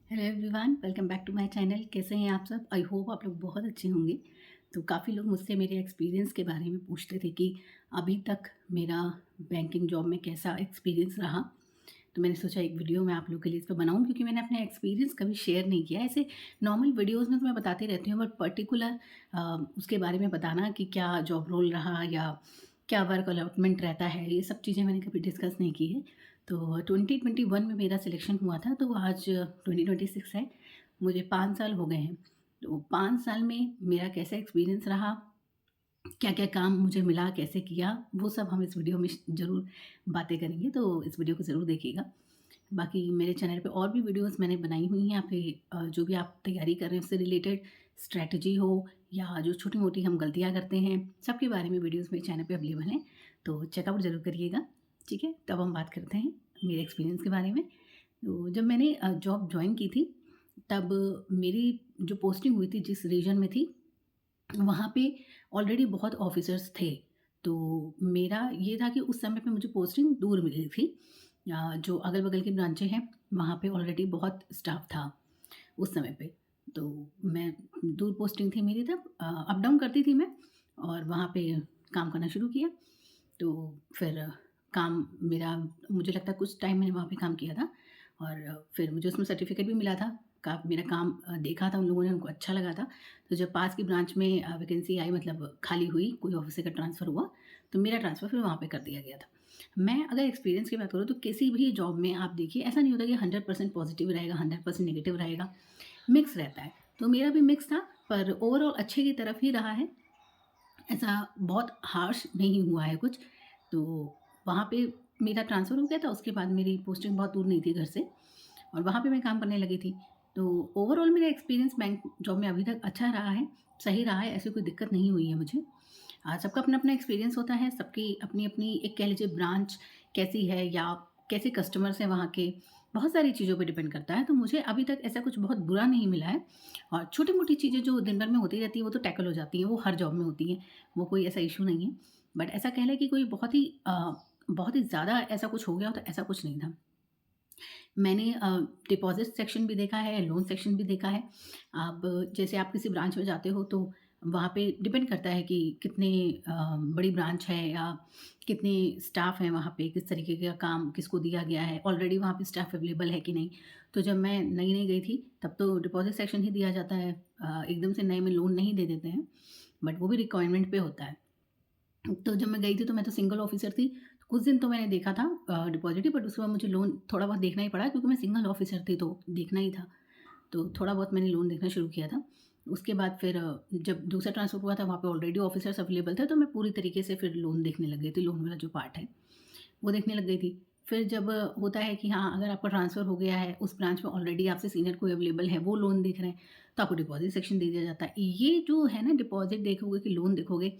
Hello everyone, welcome back to my channel. कैसे हैं आप सब? आई होप आप लोग बहुत अच्छे होंगे। तो काफ़ी लोग मुझसे मेरे एक्सपीरियंस के बारे में पूछते थे कि अभी तक मेरा बैंकिंग जॉब में कैसा एक्सपीरियंस रहा। तो मैंने सोचा एक वीडियो मैं आप लोग के लिए इस पे बनाऊं, क्योंकि मैंने अपने एक्सपीरियंस कभी शेयर नहीं किया। ऐसे नॉर्मल वीडियोस में तो मैं बताती रहती हूँ, बट पर्टिकुलर उसके बारे में बताना कि क्या जॉब रोल रहा या क्या वर्क अलॉटमेंट रहता है, ये सब चीज़ें मैंने कभी डिस्कस नहीं की है। तो 2021 में मेरा सिलेक्शन हुआ था, तो आज 2026 है, मुझे 5 साल हो गए हैं। तो 5 साल में मेरा कैसा एक्सपीरियंस रहा, क्या-क्या काम मुझे मिला, कैसे किया, वो सब हम इस वीडियो में ज़रूर बातें करेंगे, तो इस वीडियो को ज़रूर देखिएगा। बाकी मेरे चैनल पे और भी वीडियोस मैंने बनाई हुई हैं, यहाँ पे जो भी आप तैयारी कर रहे हैं उससे रिलेटेड स्ट्रैटेजी हो या जो छोटी-मोटी हम गलतियाँ करते हैं, सबके बारे में वीडियोस मेरे चैनल पे अवेलेबल हैं, तो चेकआउट ज़रूर करिएगा, ठीक है? तो अब हम बात करते हैं मेरे एक्सपीरियंस के बारे में। तो जब मैंने जॉब जॉइन की थी, तब मेरी जो पोस्टिंग हुई थी जिस रीजन में थी, वहाँ पे ऑलरेडी बहुत ऑफ़िसर्स थे। तो मेरा ये था कि उस समय पे मुझे पोस्टिंग दूर मिली थी। जो अगल-बगल की ब्रांचें हैं, वहाँ पे ऑलरेडी बहुत स्टाफ़ था उस समय पे। तो मैं दूर पोस्टिंग थी मेरी तब, अप डाउन करती थी मैं और वहाँ पे काम करना शुरू किया। तो फिर काम मेरा, मुझे लगता है कुछ टाइम मैंने वहाँ पे काम किया था और फिर मुझे उसमें सर्टिफ़िकेट भी मिला था। मेरा काम देखा था उन लोगों ने, उनको अच्छा लगा था। तो जब पास की ब्रांच में वैकेंसी आई, मतलब खाली हुई, कोई ऑफ़िसर का ट्रांसफ़र हुआ, तो मेरा ट्रांसफ़र फिर वहाँ पे कर दिया गया था। मैं अगर एक्सपीरियंस की बात करूँ तो किसी भी जॉब में आप देखिए, ऐसा नहीं होता कि 100% पॉज़िटिव रहेगा, 100% नेगेटिव रहेगा, मिक्स रहता है। तो मेरा भी मिक्स था, पर ओवरऑल अच्छे की तरफ ही रहा है। ऐसा बहुत हार्श नहीं हुआ है कुछ। तो वहाँ पे मेरा ट्रांसफ़र हो गया था, उसके बाद मेरी पोस्टिंग बहुत दूर नहीं थी घर से और वहाँ पे मैं काम करने लगी थी। तो ओवरऑल मेरा एक्सपीरियंस बैंक जॉब में अभी तक अच्छा रहा है, सही रहा है, ऐसी कोई दिक्कत नहीं हुई है मुझे। सबका अपना-अपना एक्सपीरियंस होता है, सबकी अपनी-अपनी एक कह लीजिए ब्रांच कैसी है या कैसे कस्टमर्स हैं वहाँ के, बहुत सारी चीज़ों पे डिपेंड करता है। तो मुझे अभी तक ऐसा कुछ बहुत बुरा नहीं मिला है और छोटी-मोटी चीज़ें जो दिन भर में होती रहती हैं, वो तो टैकल हो जाती हैं, वो हर जॉब में होती हैं, वो कोई ऐसा इश्यू नहीं है। बट ऐसा कह लें कि कोई बहुत ही ज़्यादा ऐसा कुछ हो गया हो, तो ऐसा कुछ नहीं था। मैंने डिपॉज़िट सेक्शन भी देखा है, लोन सेक्शन भी देखा है। अब जैसे आप किसी ब्रांच में जाते हो तो वहाँ पे डिपेंड करता है कि कितनी बड़ी ब्रांच है या कितने स्टाफ़ हैं वहाँ पे, किस तरीके का काम किसको दिया गया है, ऑलरेडी वहाँ पे स्टाफ़ अवेलेबल है कि नहीं। तो जब मैं नई-नई गई थी तब तो डिपॉज़िट सेक्शन ही दिया जाता है, एकदम से नए में लोन नहीं दे देते हैं, बट वो भी रिक्वायरमेंट पे होता है। तो जब मैं गई थी तो मैं तो सिंगल ऑफ़िसर थी। तो कुछ दिन तो मैंने देखा था डिपॉज़िट ही, बट उसके बाद मुझे लोन थोड़ा बहुत देखना ही पड़ा, क्योंकि मैं सिंगल ऑफ़िसर थी तो देखना ही था। तो थोड़ा बहुत मैंने लोन देखना शुरू किया था। उसके बाद फिर जब दूसरा ट्रांसफ़र हुआ था, वहाँ पे ऑलरेडी ऑफ़िसर्स अवेलेबल थे, तो मैं पूरी तरीके से फिर लोन देखने लग गई थी, लोन वाला जो पार्ट है। वो देखने लग गई थी। फिर जब होता है कि हाँ, अगर आपका ट्रांसफ़र हो गया है, उस ब्रांच में ऑलरेडी आपसे सीनियर कोई अवेलेबल है, वो लोन देख रहे हैं, तो आपको डिपॉज़िट सेक्शन दे दिया जाता है। ये जो है ना, डिपॉज़िट देखोगे कि लोन देखोगे,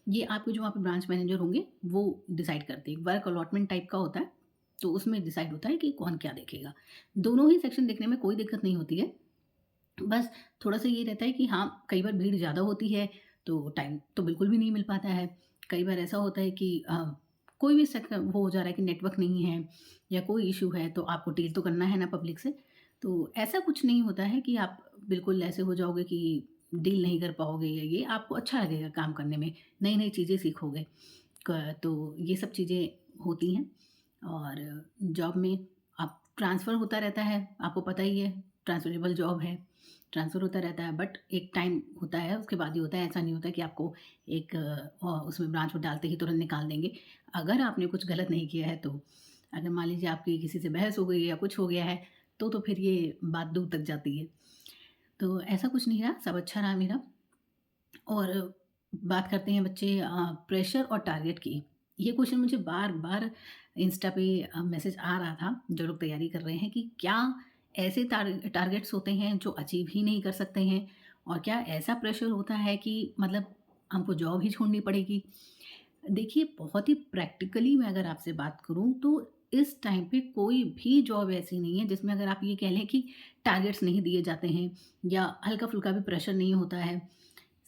ये आपके जो वहाँ पे ब्रांच मैनेजर होंगे, वो डिसाइड करते हैं। वर्क अलॉटमेंट टाइप का होता है, तो उसमें डिसाइड होता है कि कौन क्या देखेगा। दोनों ही सेक्शन देखने में कोई दिक्कत नहीं होती है। बस थोड़ा-सा ये रहता है कि हाँ, कई बार भीड़ ज़्यादा होती है, तो टाइम तो बिल्कुल भी नहीं मिल पाता है। कई बार ऐसा होता है कि कोई भी वो हो जा रहा है कि नेटवर्क नहीं है या कोई इश्यू है, तो आपको डील तो करना है ना पब्लिक से। तो ऐसा कुछ नहीं होता है कि आप बिल्कुल ऐसे हो जाओगे कि डील नहीं कर पाओगे या ये, आपको अच्छा लगेगा काम करने में, नई-नई चीज़ें सीखोगे। तो ये सब चीज़ें होती हैं और जॉब में आप ट्रांसफ़र होता रहता है, आपको पता ही है, ट्रांसफ़रेबल जॉब है, ट्रांसफ़र होता रहता है, बट एक टाइम होता है, उसके बाद ही होता है। ऐसा नहीं होता कि आपको एक उसमें ब्रांच में डालते ही तुरंत निकाल देंगे। अगर आपने कुछ गलत नहीं किया है तो। अगर मान लीजिए आपकी किसी से बहस हो गई या कुछ हो गया है, तो फिर ये बात दूर तक जाती है। तो ऐसा कुछ नहीं रहा, सब अच्छा रहा मेरा। और बात करते हैं बच्चे प्रेशर और टारगेट की। ये क्वेश्चन मुझे बार-बार इंस्टा पे मैसेज आ रहा था, जो लोग तैयारी कर रहे हैं, कि क्या ऐसे टारगेट्स होते हैं जो अचीव ही नहीं कर सकते हैं? और क्या ऐसा प्रेशर होता है कि मतलब हमको जॉब ही छोड़नी पड़ेगी? देखिए, बहुत ही प्रैक्टिकली मैं अगर आपसे बात करूँ तो इस टाइम पे कोई भी जॉब ऐसी नहीं है जिसमें अगर आप ये कह लें कि टारगेट्स नहीं दिए जाते हैं या हल्का-फुल्का भी प्रेशर नहीं होता है।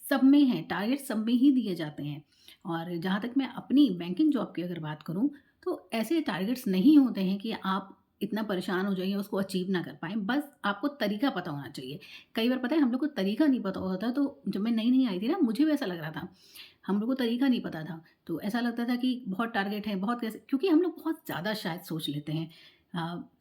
सब में है, टारगेट सब में ही दिए जाते हैं। और जहाँ तक मैं अपनी बैंकिंग जॉब की अगर बात करूँ, तो ऐसे टारगेट्स नहीं होते हैं कि आप इतना परेशान हो जाइए, उसको अचीव ना कर पाएँ। बस आपको तरीका पता होना चाहिए। कई बार पता है हम लोग को तरीका नहीं पता होता, तो जब मैं नई-नई आई थी ना, मुझे भी ऐसा लग रहा था। हम लोग को तरीका नहीं पता था, तो ऐसा लगता था कि बहुत टारगेट है, बहुत कैसे, क्योंकि हम लोग बहुत ज़्यादा शायद सोच लेते हैं।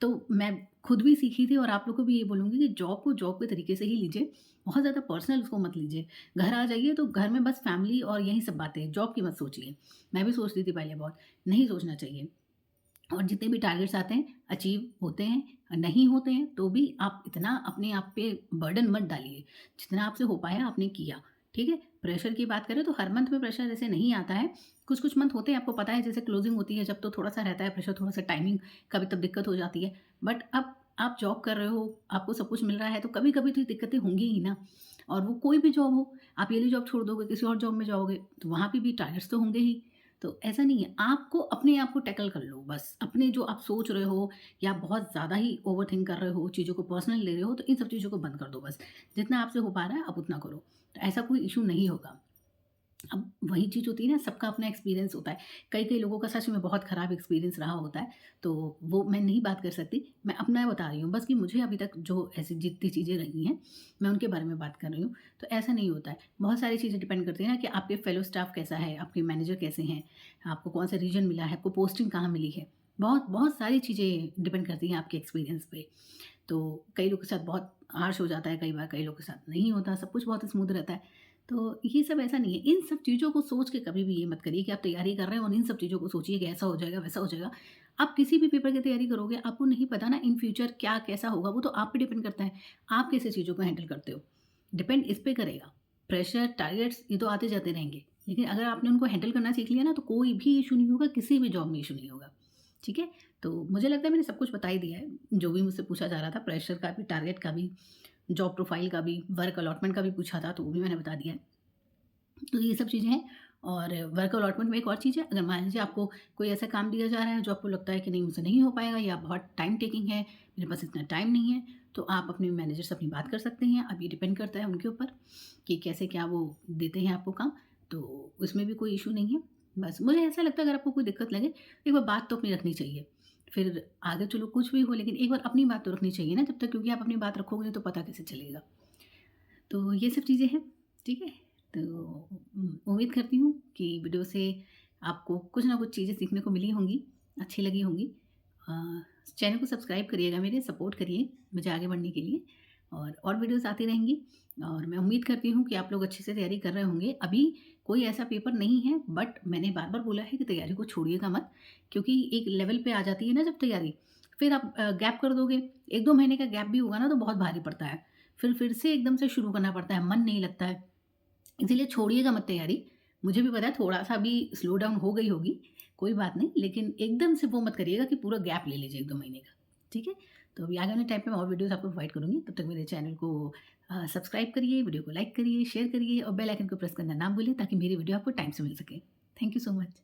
तो मैं खुद भी सीखी थी और आप लोग को भी ये बोलूँगी कि जॉब को जॉब के तरीके से ही लीजिए, बहुत ज़्यादा पर्सनल उसको मत लीजिए। घर आ जाइए तो घर में बस फैमिली और यही सब बातें, जॉब की मत सोचिए। मैं भी सोचती थी पहले बहुत, नहीं सोचना चाहिए। और जितने भी टारगेट्स आते हैं, अचीव होते हैं, नहीं होते हैं, तो भी आप इतना अपने आप पे बर्डन मत डालिए। जितना आपसे हो पाया आपने किया, ठीक है? प्रेशर की बात करें तो हर मंथ में प्रेशर ऐसे नहीं आता है। कुछ-कुछ मंथ होते हैं, आपको पता है, जैसे क्लोजिंग होती है जब, तो थोड़ा-सा रहता है प्रेशर, थोड़ा-सा टाइमिंग का भी तब दिक्कत हो जाती है। बट अब आप जॉब कर रहे हो, आपको सब कुछ मिल रहा है, तो कभी-कभी तो ये दिक्कतें होंगी ही ना। और वो कोई भी जॉब हो, आप ये वाली जॉब छोड़ दोगे, किसी और जॉब में जाओगे, तो वहाँ पे भी टारगेट्स तो होंगे ही। तो ऐसा नहीं है, आपको अपने आप को टैकल कर लो बस। अपने जो आप सोच रहे हो या बहुत ज़्यादा ही ओवरथिंक कर रहे हो, चीज़ों को पर्सनल ले रहे हो, तो इन सब चीज़ों को बंद कर दो बस। जितना आपसे हो पा रहा है आप उतना करो, तो ऐसा कोई इश्यू नहीं होगा। अब वही चीज़ होती है ना, सबका अपना एक्सपीरियंस होता है। कई-कई लोगों का सच में बहुत ख़राब एक्सपीरियंस रहा होता है, तो वो मैं नहीं बात कर सकती। मैं अपना बता रही हूँ बस, कि मुझे अभी तक जो ऐसी जितनी चीज़ें रही हैं, मैं उनके बारे में बात कर रही हूँ। तो ऐसा नहीं होता है। बहुत सारी चीज़ें डिपेंड करती हैं ना, कि आपके फेलो स्टाफ कैसा है, आपके मैनेजर कैसे हैं, आपको कौन-सा रीजन मिला है, आपको पोस्टिंग कहाँ मिली है। बहुत बहुत सारी चीज़ें डिपेंड करती हैं आपके एक्सपीरियंस पे। तो कई लोगों के साथ बहुत हार्श हो जाता है कई बार, कई लोगों के साथ नहीं होता, सब कुछ बहुत स्मूथ रहता है। तो ये सब ऐसा नहीं है। इन सब चीज़ों को सोच के कभी भी ये मत करिए कि आप तैयारी कर रहे हैं और इन सब चीज़ों को सोचिए कि ऐसा हो जाएगा, वैसा हो जाएगा। आप किसी भी पेपर की तैयारी करोगे, आपको नहीं पता ना इन फ्यूचर क्या कैसा होगा, वो तो आप पे डिपेंड करता है। आप कैसे चीज़ों को हैंडल करते हो, डिपेंड इस पे करेगा। प्रेशर, टारगेट्स ये तो आते जाते रहेंगे। लेकिन अगर आपने उनको हैंडल करना सीख लिया ना, तो कोई भी इश्यू नहीं होगा, किसी भी जॉब में इश्यू नहीं होगा। ठीक है? तो मुझे लगता है मैंने सब कुछ बता ही दिया है, जो भी मुझसे पूछा जा रहा था, प्रेशर का भी, टारगेट का भी, जॉब प्रोफाइल का भी, वर्क अलॉटमेंट का भी पूछा था, तो वो भी मैंने बता दिया है। तो ये सब चीज़ें हैं। और वर्क अलॉटमेंट में एक और चीज़ है, अगर मान लीजिए आपको कोई ऐसा काम दिया जा रहा है जो आपको लगता है कि नहीं मुझसे नहीं हो पाएगा, या बहुत टाइम टेकिंग है, मेरे पास इतना टाइम नहीं है, तो आप अपने मैनेजर से अपनी बात कर सकते हैं। अब ये डिपेंड करता है उनके ऊपर कि कैसे क्या वो देते हैं आपको काम, तो उसमें भी कोई इशू नहीं है। बस मुझे ऐसा लगता है, अगर आपको कोई दिक्कत लगे, एक बार बात तो अपनी रखनी चाहिए। फिर आगे चलो कुछ भी हो, लेकिन एक बार अपनी बात तो रखनी चाहिए ना जब तक, क्योंकि आप अपनी बात रखोगे नहीं तो पता कैसे चलेगा। तो ये सब चीज़ें हैं, ठीक है? तो उम्मीद करती हूँ कि वीडियो से आपको कुछ ना कुछ चीज़ें सीखने को मिली होंगी, अच्छी लगी होंगी। चैनल को सब्सक्राइब करिएगा, मेरे सपोर्ट करिए मुझे आगे बढ़ने के लिए, और वीडियोज़ आती रहेंगी। और मैं उम्मीद करती हूँ कि आप लोग अच्छे से तैयारी कर रहे होंगे। अभी कोई ऐसा पेपर नहीं है, बट मैंने बार-बार बोला है कि तैयारी को छोड़िएगा मत, क्योंकि एक लेवल पे आ जाती है ना जब तैयारी, फिर आप गैप कर दोगे, 1-2 महीने का गैप भी होगा ना तो बहुत भारी पड़ता है। फिर से एकदम से शुरू करना पड़ता है, मन नहीं लगता है। इसीलिए छोड़िएगा मत तैयारी। मुझे भी पता है थोड़ा-सा अभी स्लो डाउन हो गई होगी, कोई बात नहीं, लेकिन एकदम से वो मत करिएगा कि पूरा गैप ले लीजिए 1-2 महीने का, ठीक है? तो अभी आगे वाले टाइम पे मैं और वीडियोज़ आपको प्रोवाइड करूँगी, तब तक मेरे चैनल को सब्सक्राइब करिए, वीडियो को लाइक करिए, शेयर करिए और बेल आइकन को प्रेस करना ना भूलें, ताकि मेरी वीडियो आपको टाइम से मिल सके। Thank you so much.